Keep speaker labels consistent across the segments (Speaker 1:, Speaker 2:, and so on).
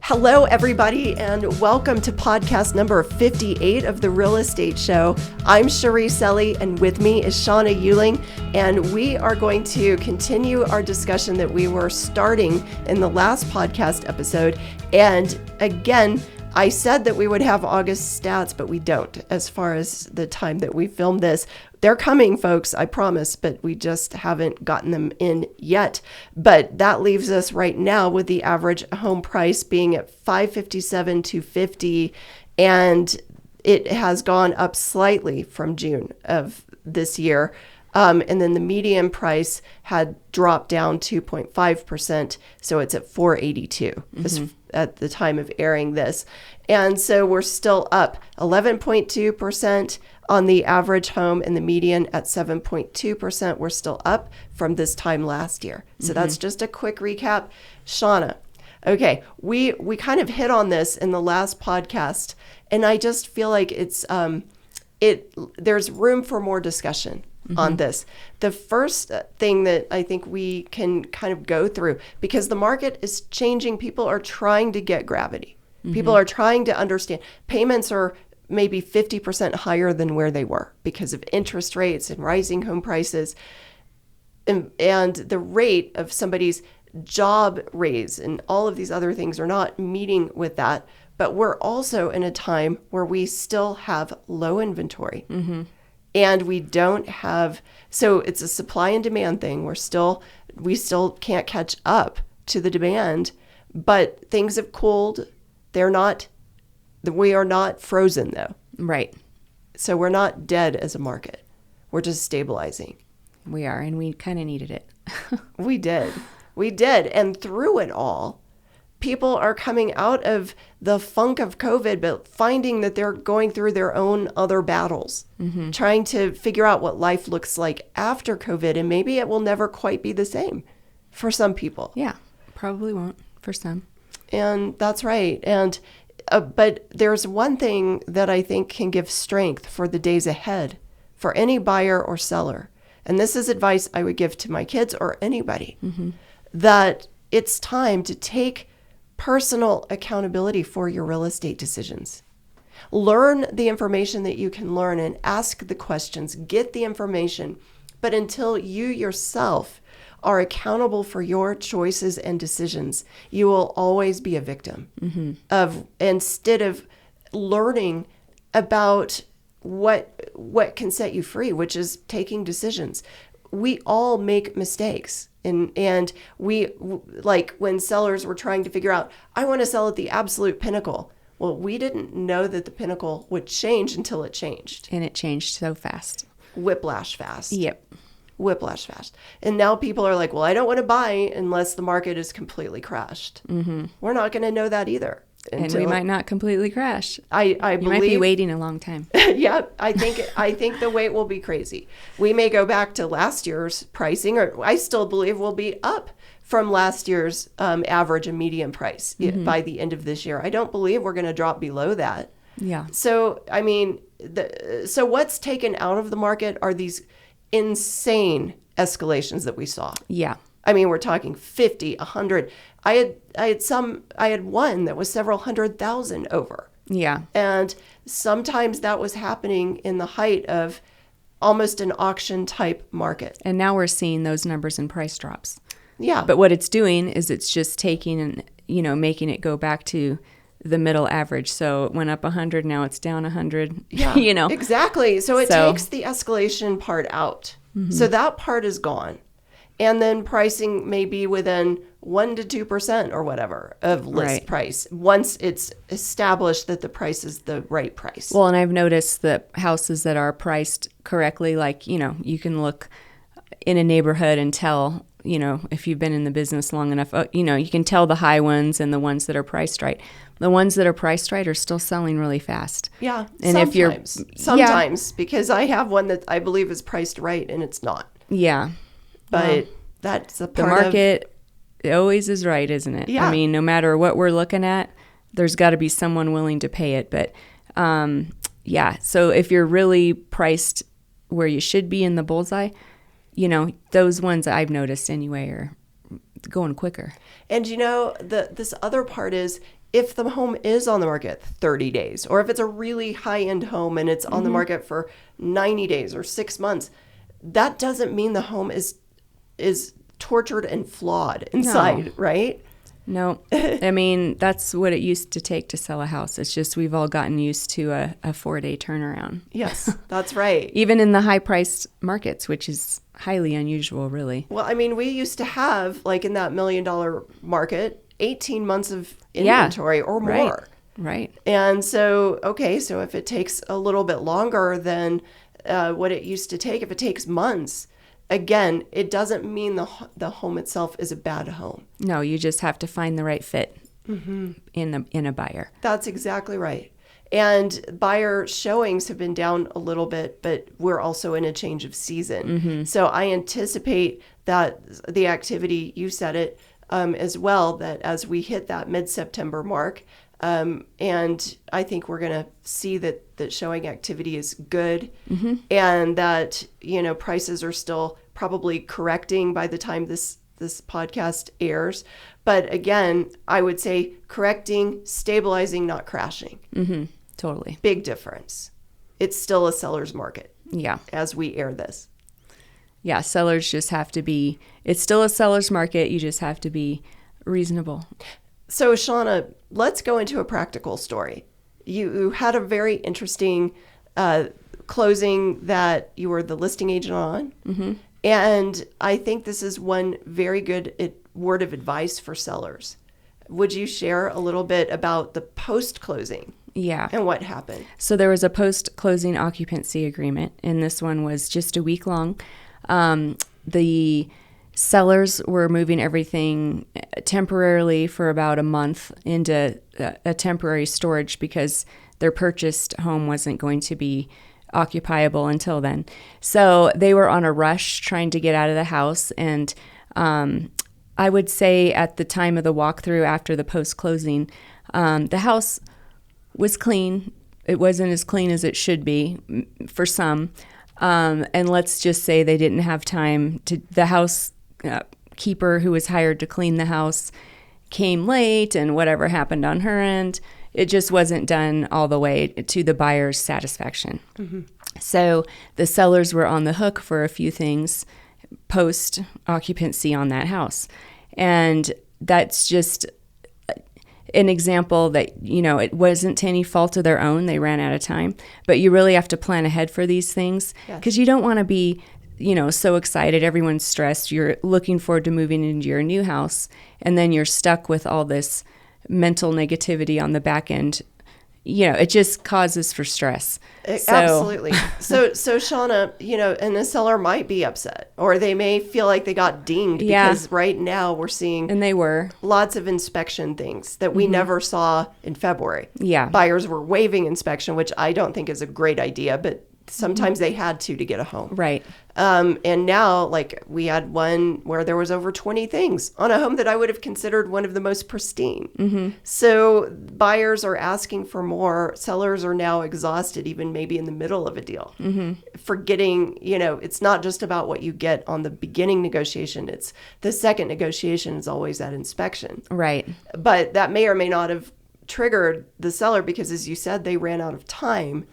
Speaker 1: Hello, everybody, and welcome to podcast number 58 of The Real Estate Show. I'm Cherise Selley, and with me is Shawna Uehling, and we are going to continue our discussion that we were starting in the last podcast episode. And again, I said that we would have August stats, but we don't as far as the time that we filmed this. They're coming, folks, I promise, but we just haven't gotten them in yet. But that leaves us right now with the average home price being at $557,250, and it has gone up slightly from June of this year. And then the median price had dropped down 2.5%, so it's at $482 at the time of airing this. And so we're still up 11.2% on the average home, and the median at 7.2%. We're still up from this time last year. So that's just a quick recap. Shawna, okay, we kind of hit on this in the last podcast, and I just feel like there's room for more discussion on this. The first thing that I think we can kind of go through, because the market is changing, people are trying to get gravity. People are trying to understand. Payments are maybe 50% higher than where they were because of interest rates and rising home prices. And the rate of somebody's job raise and all of these other things are not meeting with that. But we're also in a time where we still have low inventory. And we don't have, so it's a supply and demand thing. We still can't catch up to the demand, but things have cooled. We are not frozen though.
Speaker 2: Right.
Speaker 1: So we're not dead as a market. We're just stabilizing.
Speaker 2: We are, and we kind of needed it.
Speaker 1: We did. And through it all, people are coming out of the funk of COVID, but finding that they're going through their own other battles, trying to figure out what life looks like after COVID. And maybe it will never quite be the same for some people.
Speaker 2: Yeah, probably won't for some.
Speaker 1: And that's right. And but there's one thing that I think can give strength for the days ahead for any buyer or seller. And this is advice I would give to my kids or anybody, that it's time to take personal accountability for your real estate decisions. Learn the information that you can learn and ask the questions, get the information. But until you yourself are accountable for your choices and decisions, you will always be a victim instead of learning about what can set you free, which is taking decisions. We all make mistakes. And we, like when sellers were trying to figure out, I want to sell at the absolute pinnacle. Well, we didn't know that the pinnacle would change until it changed.
Speaker 2: And it changed so fast.
Speaker 1: Whiplash fast.
Speaker 2: Yep.
Speaker 1: Whiplash fast. And now people are like, well, I don't want to buy unless the market is completely crashed. We're not going to know that either.
Speaker 2: And we might not completely crash.
Speaker 1: I
Speaker 2: believe you might be waiting a long time.
Speaker 1: Yeah, I think the wait will be crazy. We may go back to last year's pricing, or I still believe we'll be up from last year's average and median price by the end of this year. I don't believe we're going to drop below that.
Speaker 2: Yeah.
Speaker 1: So, I mean, so what's taken out of the market are these insane escalations that we saw.
Speaker 2: Yeah.
Speaker 1: I mean, we're talking 50, 100. I had one that was several 100,000 over.
Speaker 2: Yeah.
Speaker 1: And sometimes that was happening in the height of almost an auction type market.
Speaker 2: And now we're seeing those numbers in price drops.
Speaker 1: Yeah.
Speaker 2: But what it's doing is it's just taking and, making it go back to the middle average. So it went up 100, now it's down 100.
Speaker 1: Yeah, exactly. So it takes the escalation part out. So that part is gone. And then pricing may be within 1% to 2% or whatever of list price once it's established that the price is the right price.
Speaker 2: Well, and I've noticed that houses that are priced correctly, like, you can look in a neighborhood and tell, if you've been in the business long enough, you can tell the high ones and the ones that are priced right. The ones that are priced right are still selling really fast.
Speaker 1: Yeah,
Speaker 2: and
Speaker 1: sometimes because I have one that I believe is priced right and it's not.
Speaker 2: Yeah.
Speaker 1: But that's a part
Speaker 2: the market always is right, isn't it?
Speaker 1: Yeah.
Speaker 2: I mean, no matter what we're looking at, there's got to be someone willing to pay it. But so if you're really priced where you should be in the bullseye, those ones I've noticed anyway are going quicker.
Speaker 1: And this other part is if the home is on the market 30 days, or if it's a really high-end home and it's on the market for 90 days or 6 months, that doesn't mean the home is tortured and flawed inside, right?
Speaker 2: No. I mean, that's what it used to take to sell a house. It's just we've all gotten used to a 4-day turnaround.
Speaker 1: Yes, that's right.
Speaker 2: Even in the high-priced markets, which is highly unusual, really.
Speaker 1: Well, I mean, we used to have, like in that $1 million market, 18 months of inventory or more.
Speaker 2: Right.
Speaker 1: And so, okay, so if it takes a little bit longer than what it used to take, if it takes months, again, it doesn't mean the home itself is a bad home.
Speaker 2: No, you just have to find the right fit in a buyer.
Speaker 1: That's exactly right. And buyer showings have been down a little bit, but we're also in a change of season. So I anticipate that the activity, you said it as well, that as we hit that mid-September mark, and I think we're going to see that showing activity is good, and that, prices are still probably correcting by the time this podcast airs. But again, I would say correcting, stabilizing, not crashing.
Speaker 2: Totally.
Speaker 1: Big difference. It's still a seller's market.
Speaker 2: Yeah.
Speaker 1: As we air this.
Speaker 2: Yeah, sellers just have to be, it's still a seller's market. You just have to be reasonable.
Speaker 1: So, Shawna, let's go into a practical story. You had a very interesting closing that you were the listing agent on. And I think this is one very good word of advice for sellers. Would you share a little bit about the post-closing?
Speaker 2: Yeah.
Speaker 1: And what happened?
Speaker 2: So there was a post-closing occupancy agreement, and this one was just a week long. The sellers were moving everything temporarily for about a month into a temporary storage because their purchased home wasn't going to be occupiable until then. So they were on a rush trying to get out of the house. And I would say at the time of the walkthrough after the post-closing, the house was clean. It wasn't as clean as it should be for some. And let's just say they didn't have time to, the house keeper who was hired to clean the house came late, and whatever happened on her end, it just wasn't done all the way to the buyer's satisfaction. So the sellers were on the hook for a few things post occupancy on that house. And that's just an example that, it wasn't to any fault of their own. They ran out of time. But you really have to plan ahead for these things because you don't want to be, so excited. Everyone's stressed. You're looking forward to moving into your new house. And then you're stuck with all this mental negativity on the back end. It just causes for stress.
Speaker 1: Absolutely. So Shawna, and the seller might be upset, or they may feel like they got dinged because right now we're seeing
Speaker 2: and they were
Speaker 1: lots of inspection things that we never saw in February.
Speaker 2: Yeah.
Speaker 1: Buyers were waiving inspection, which I don't think is a great idea, but sometimes they had to get a home.
Speaker 2: Right.
Speaker 1: And now, like, we had one where there was over 20 things on a home that I would have considered one of the most pristine. So buyers are asking for more. Sellers are now exhausted, even maybe in the middle of a deal. Forgetting, it's not just about what you get on the beginning negotiation. It's the second negotiation is always that inspection.
Speaker 2: Right.
Speaker 1: But that may or may not have triggered the seller because, as you said, they ran out of time.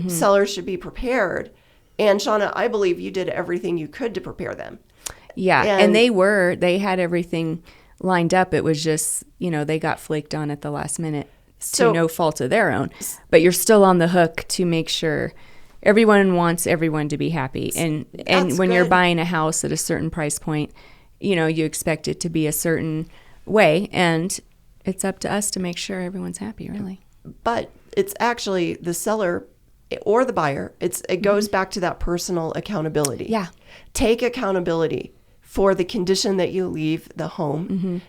Speaker 1: Sellers should be prepared. And Shawna, I believe you did everything you could to prepare them.
Speaker 2: Yeah. And they had everything lined up. It was just, they got flaked on at the last minute to no fault of their own. But you're still on the hook to make sure everyone wants everyone to be happy. And when you're buying a house at a certain price point, you expect it to be a certain way. And it's up to us to make sure everyone's happy, really.
Speaker 1: But it's actually the seller or the buyer, it goes back to that personal accountability.
Speaker 2: Yeah.
Speaker 1: Take accountability for the condition that you leave the home,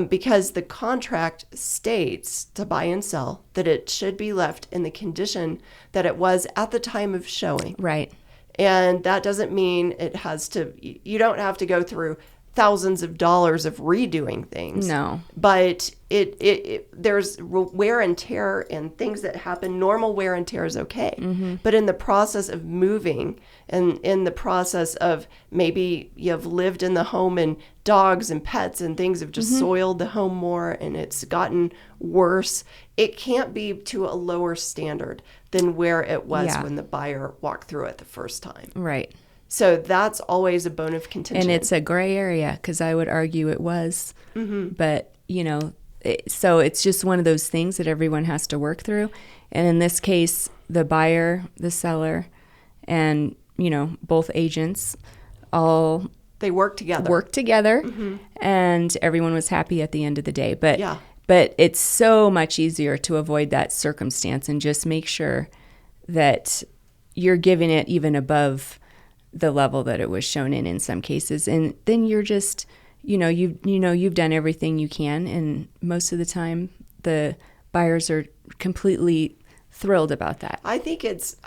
Speaker 1: because the contract states to buy and sell that it should be left in the condition that it was at the time of showing.
Speaker 2: Right.
Speaker 1: And that doesn't mean it has to, you don't have to go through thousands of dollars of redoing things.
Speaker 2: No.
Speaker 1: But there's wear and tear and things that happen. Normal wear and tear is okay. But in the process of moving and in the process of maybe you've lived in the home and dogs and pets and things have just soiled the home more and it's gotten worse, it can't be to a lower standard than where it was when the buyer walked through it the first time.
Speaker 2: Right.
Speaker 1: So that's always a bone of contention.
Speaker 2: And it's a gray area because I would argue it was. But, so it's just one of those things that everyone has to work through. And in this case, the buyer, the seller, and, both agents all...
Speaker 1: They work together.
Speaker 2: And everyone was happy at the end of the day. But it's so much easier to avoid that circumstance and just make sure that you're giving it even above the level that it was shown in some cases. And then you're just, you've done everything you can. And most of the time, the buyers are completely thrilled about that.
Speaker 1: I think it's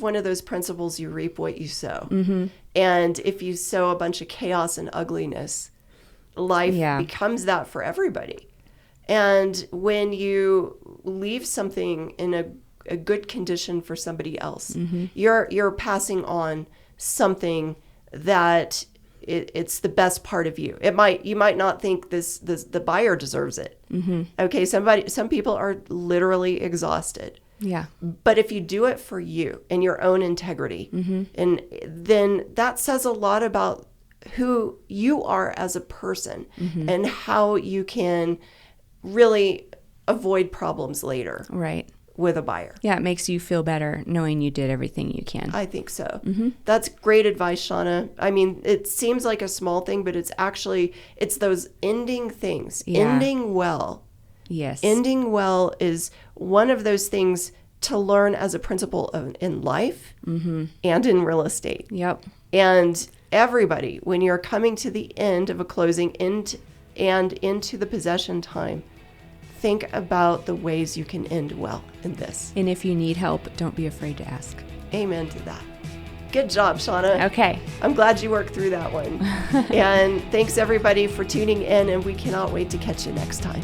Speaker 1: one of those principles, you reap what you sow. And if you sow a bunch of chaos and ugliness, life becomes that for everybody. And when you leave something in a good condition for somebody else, you're passing on something that it's the best part of you. You might not think the buyer deserves it. Okay, some people are literally exhausted.
Speaker 2: Yeah.
Speaker 1: But if you do it for you and your own integrity, and then that says a lot about who you are as a person and how you can really avoid problems later.
Speaker 2: Right.
Speaker 1: With a buyer.
Speaker 2: Yeah, it makes you feel better knowing you did everything you can.
Speaker 1: I think so. That's great advice, Shawna. I mean, it seems like a small thing, but it's those ending things. Ending well.
Speaker 2: Yes.
Speaker 1: Ending well is one of those things to learn as a principle in life and in real estate.
Speaker 2: Yep.
Speaker 1: And everybody, when you're coming to the end of a closing and into the possession time, think about the ways you can end well in this.
Speaker 2: And if you need help, don't be afraid to ask.
Speaker 1: Amen to that. Good job, Shawna.
Speaker 2: Okay.
Speaker 1: I'm glad you worked through that one. And thanks everybody for tuning in, and we cannot wait to catch you next time.